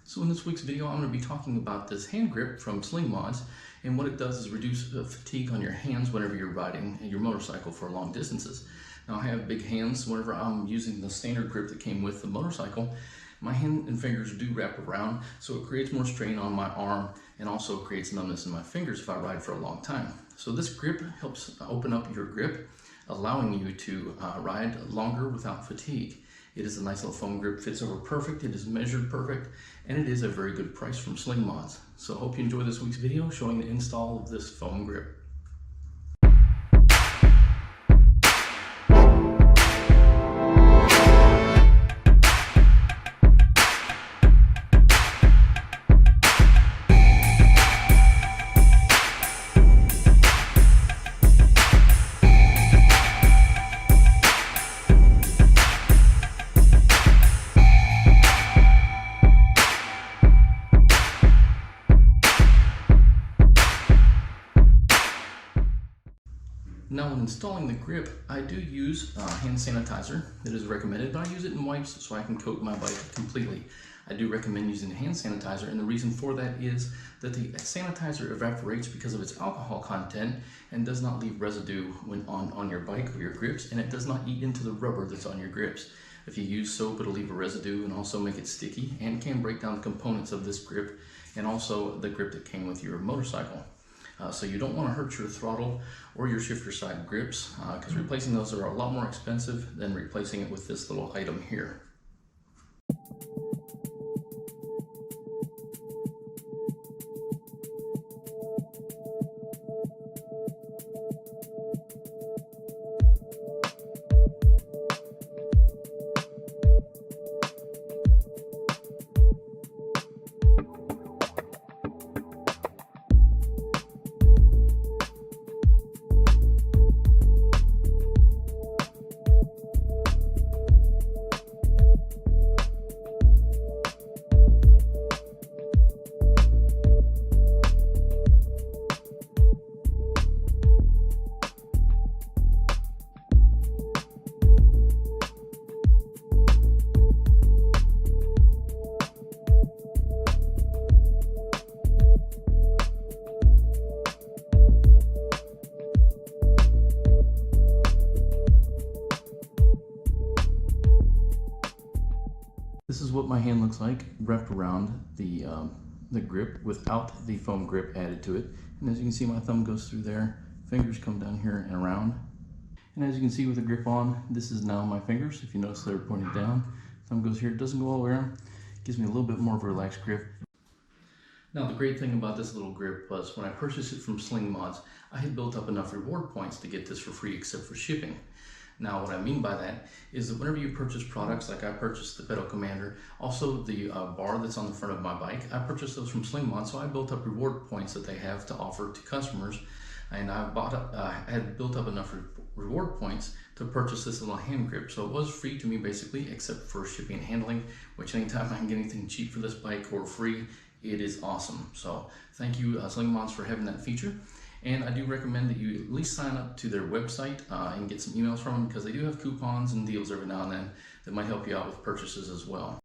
So in this week's video, I'm going to be talking about this hand grip from SlingMods, and what it does is reduce fatigue on your hands whenever you're riding your motorcycle for long distances. Now I have big hands. Whenever I'm using the standard grip that came with the motorcycle, my hand and fingers do wrap around, so it creates more strain on my arm and also creates numbness in my fingers if I ride for a long time. So this grip helps open up your grip, allowing you to ride longer without fatigue. It is a nice little foam grip, fits over perfect, it is measured perfect, and it is a very good price from SlingMods. So I hope you enjoy this week's video showing the install of this foam grip. Now when installing the grip, I do use hand sanitizer. It is recommended, but I use it in wipes so I can coat my bike completely. I do recommend using hand sanitizer, and the reason for that is that the sanitizer evaporates because of its alcohol content and does not leave residue when on your bike or your grips, and it does not eat into the rubber that's on your grips. If you use soap, it'll leave a residue and also make it sticky and can break down the components of this grip and also the grip that came with your motorcycle. So you don't want to hurt your throttle or your shifter side grips, because replacing those are a lot more expensive than replacing it with this little item here. This is what my hand looks like wrapped around the grip without the foam grip added to it. And as you can see, my thumb goes through there, fingers come down here and around. And as you can see with the grip on, this is now my fingers. If you notice, they're pointed down. Thumb goes here, it doesn't go all the way around. Gives me a little bit more of a relaxed grip. Now the great thing about this little grip was when I purchased it from SlingMods, I had built up enough reward points to get this for free except for shipping. Now what I mean by that is that whenever you purchase products, like I purchased the pedal commander, also the bar that's on the front of my bike, I purchased those from SlingMods, so I built up reward points that they have to offer to customers, and I had built up enough reward points to purchase this little hand grip. So it was free to me basically, except for shipping and handling, which anytime I can get anything cheap for this bike or free, it is awesome. So thank you SlingMods for having that feature. And I do recommend that you at least sign up to their website and get some emails from them, because they do have coupons and deals every now and then that might help you out with purchases as well.